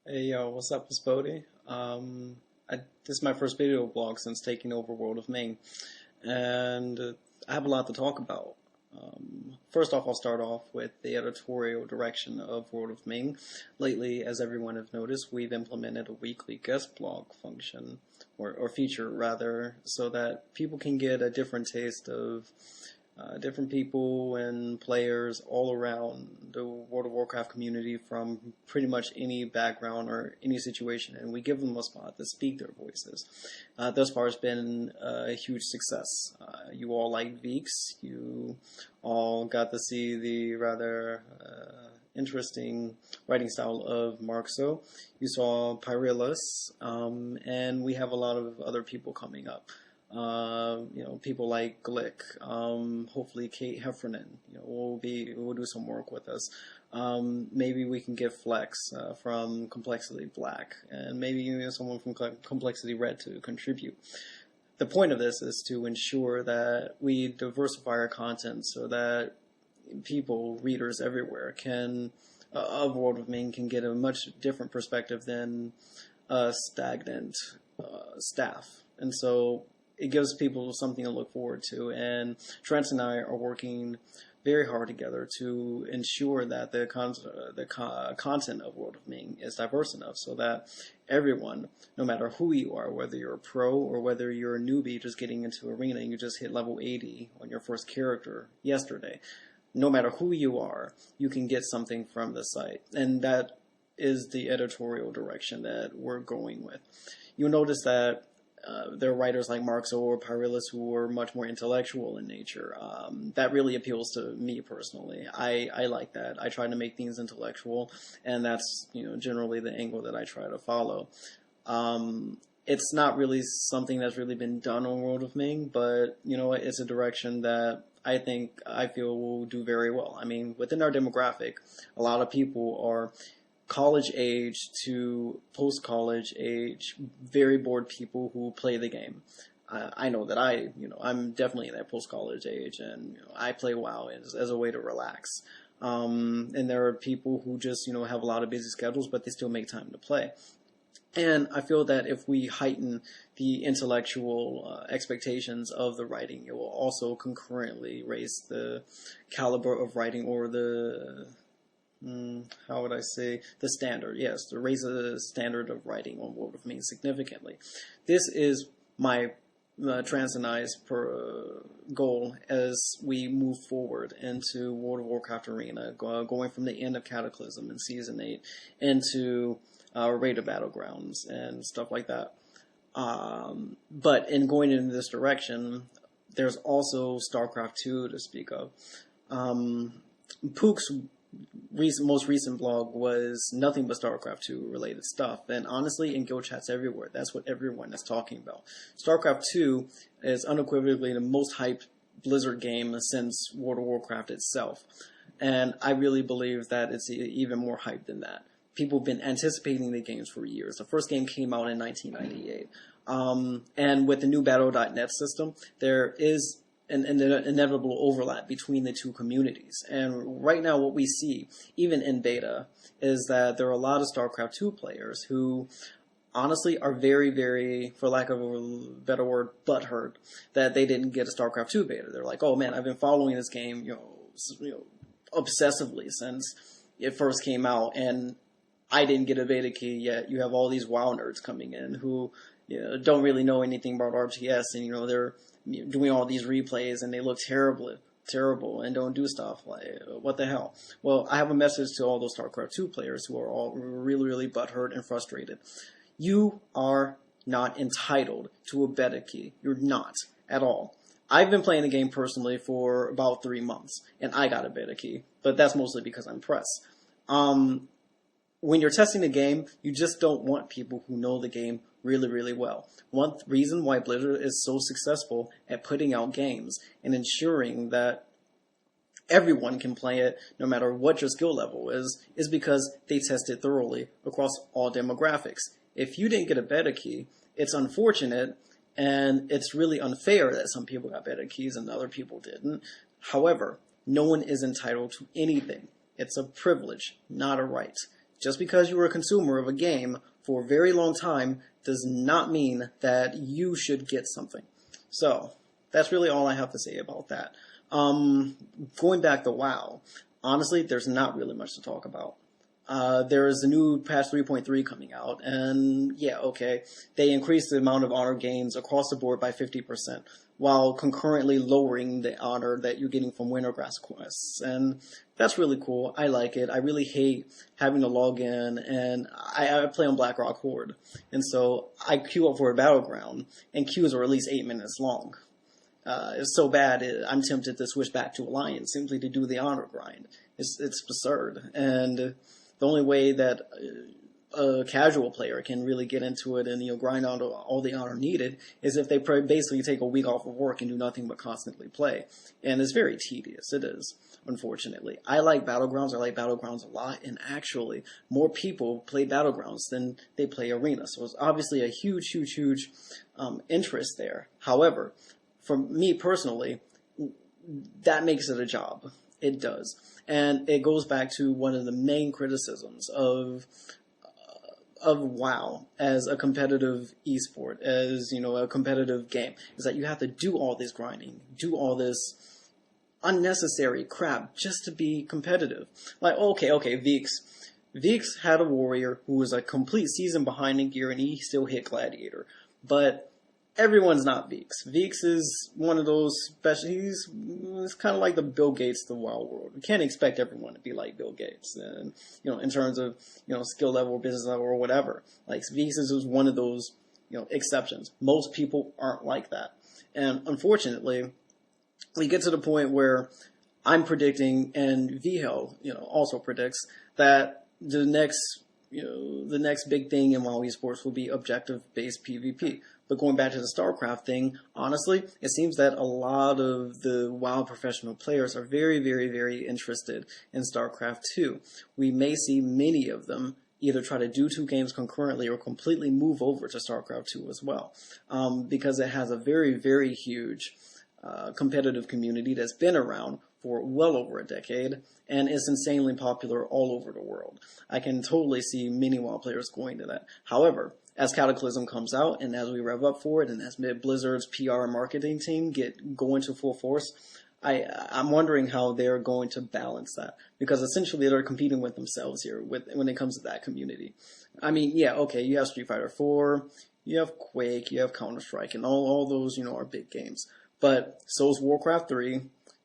Hey yo, what's up? It's Bodi. This is my first video blog since taking over World of Ming, and I have a lot to talk about. First off, I'll start off with the editorial direction of World of Ming. Lately, as everyone has noticed, we've implemented a weekly guest blog function, or feature rather, so that people can get a different taste of different people and players all around the World of Warcraft community from pretty much any background or any situation, and we give them a spot to speak their voices. Thus far, it's been a huge success. You all like Veeks. You all got to see the rather interesting writing style of Marxo. You saw Pyrilus, and we have a lot of other people coming up. People like Glick, hopefully Kate Heffernan, will do some work with us. Maybe we can get Flex from Complexity Black, and maybe someone from Complexity Red to contribute. The point of this is to ensure that we diversify our content so that people, readers everywhere, of World of Ming can get a much different perspective than a stagnant staff. And so it gives people something to look forward to, and Trance and I are working very hard together to ensure that the content of World of Ming is diverse enough so that everyone, no matter who you are, whether you're a pro or whether you're a newbie just getting into Arena and you just hit level 80 on your first character yesterday, no matter who you are, you can get something from the site. And that is the editorial direction that we're going with. You'll notice that there are writers like Marxo or Pyrilus who are much more intellectual in nature. That really appeals to me personally. I like that. I try to make things intellectual, and that's generally the angle that I try to follow. It's not really something that's really been done on World of Ming, but it's a direction that I feel will do very well. I mean, within our demographic, a lot of people are college age to post-college age, very bored people who play the game. I know that I'm definitely in that post-college age, and I play WoW as a way to relax. And there are people who just have a lot of busy schedules, but they still make time to play. And I feel that if we heighten the intellectual expectations of the writing, it will also concurrently raise the caliber of writing, or the how would I say, the standard, yes, to raise the standard of writing on World of Ming significantly. This is my Trance and I's goal as we move forward into World of Warcraft Arena, going from the end of Cataclysm in Season 8 into Raid of Battlegrounds and stuff like that. But in going in this direction, there's also StarCraft 2 to speak of. Pook's most recent blog was nothing but StarCraft 2 related stuff, and honestly, in guild chats everywhere, that's what everyone is talking about. StarCraft 2 is unequivocally the most hyped Blizzard game since World of Warcraft itself, and I really believe that it's even more hyped than that. People have been anticipating the games for years. The first game came out in 1998, and with the new Battle.net system, there is an inevitable overlap between the two communities. And right now what we see, even in beta, is that there are a lot of StarCraft 2 players who honestly are very, very, for lack of a better word, butthurt that they didn't get a StarCraft 2 beta. They're like, oh man, I've been following this game obsessively since it first came out, and I didn't get a beta key yet. You have all these WoW nerds coming in who don't really know anything about RTS, and they're doing all these replays and they look terrible and don't do stuff. Like, what the hell? Well, I have a message to all those StarCraft 2 players who are all really, really butthurt and frustrated. You are not entitled to a beta key. You're not at all. I've been playing the game personally for about 3 months, and I got a beta key, but that's mostly because I'm press. When you're testing the game, you just don't want people who know the game really, really well. One reason why Blizzard is so successful at putting out games and ensuring that everyone can play it no matter what your skill level is because they test it thoroughly across all demographics. If you didn't get a beta key, it's unfortunate, and it's really unfair that some people got beta keys and other people didn't. However, no one is entitled to anything. It's a privilege, not a right. just because you were a consumer of a game for a very long time does not mean that you should get something. So that's really all I have to say about that. Going back to WoW, honestly, there's not really much to talk about. There is a new patch 3.3 coming out, and yeah, okay, they increased the amount of honor gains across the board by 50%, while concurrently lowering the honor that you're getting from Wintergrass quests, and that's really cool. I like it. I really hate having to log in, and I play on Blackrock Horde, and so I queue up for a battleground, and queues are at least 8 minutes long. It's so bad, I'm tempted to switch back to Alliance simply to do the honor grind. It's absurd, and the only way that a casual player can really get into it and grind out all the honor needed is if they basically take a week off of work and do nothing but constantly play. And it's very tedious. It is, unfortunately. I like Battlegrounds. I like Battlegrounds a lot. And actually, more people play Battlegrounds than they play Arena. So it's obviously a huge, huge, huge interest there. However, for me personally, that makes it a job. It does. And it goes back to one of the main criticisms of WoW as a competitive esport, as a competitive game, is that you have to do all this grinding, do all this unnecessary crap just to be competitive. Like, okay, Veeks. Veeks had a warrior who was a complete season behind in gear, and he still hit Gladiator. But everyone's not Veeks. Veeks is one of those special. He's kind of like the Bill Gates of the WoW world. You can't expect everyone to be like Bill Gates, and in terms of skill level, business level, or whatever. Like Veeks is one of those exceptions. Most people aren't like that, and unfortunately, we get to the point where I'm predicting, and VHEL also predicts that the next big thing in WoW esports will be objective-based PvP. But going back to the StarCraft thing, honestly, it seems that a lot of the WoW professional players are very, very, very interested in StarCraft 2. We may see many of them either try to do 2 games concurrently or completely move over to StarCraft 2 as well, because it has a very, very huge competitive community that's been around for well over a decade and is insanely popular all over the world. I can totally see many WoW players going to that. However, as Cataclysm comes out and as we rev up for it and as Blizzard's PR and marketing team go into full force, I'm wondering how they're going to balance that, because essentially they're competing with themselves here when it comes to that community. I mean, yeah, okay, you have Street Fighter 4, you have Quake, you have Counter-Strike, and all those are big games. But so's Warcraft 3,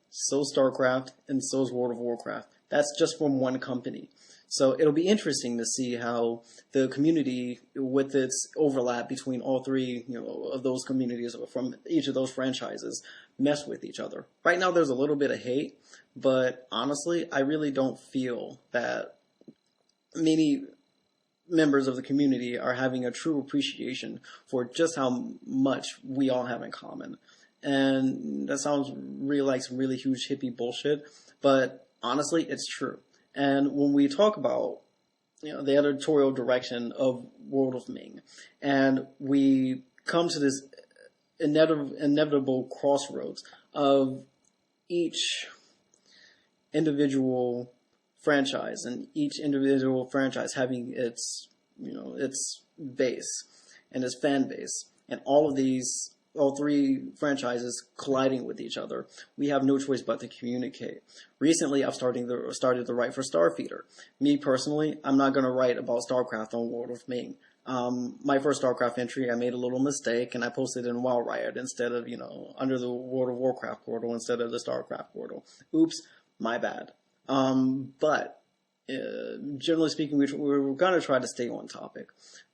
so's StarCraft, and so's World of Warcraft. That's just from one company. So it'll be interesting to see how the community, with its overlap between all 3, of those communities from each of those franchises, mess with each other. Right now, there's a little bit of hate, but honestly, I really don't feel that many members of the community are having a true appreciation for just how much we all have in common. And that sounds really like some really huge hippie bullshit, but honestly, it's true. And when we talk about the editorial direction of World of Ming, and we come to this inevitable crossroads of each individual franchise, and each individual franchise having its base and its fan base, and all 3 franchises colliding with each other, we have no choice but to communicate. Recently, I've started to write for Starfeeder. Me personally, I'm not going to write about StarCraft on World of Ming. My first StarCraft entry, I made a little mistake, and I posted it in WoW Riot instead of, under the World of Warcraft portal instead of the StarCraft portal. Oops, my bad. But generally speaking, we're going to try to stay on topic.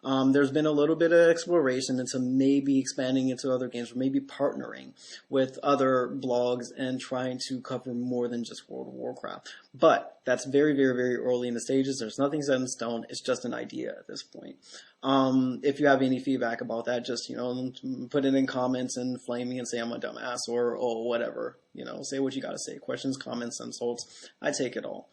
There's been a little bit of exploration into maybe expanding into other games, or maybe partnering with other blogs and trying to cover more than just World of Warcraft. But that's very, very, very early in the stages. There's nothing set in stone. It's just an idea at this point. If you have any feedback about that, just, put it in comments and flame me and say I'm a dumbass or whatever. Say what you got to say. Questions, comments, insults. I take it all.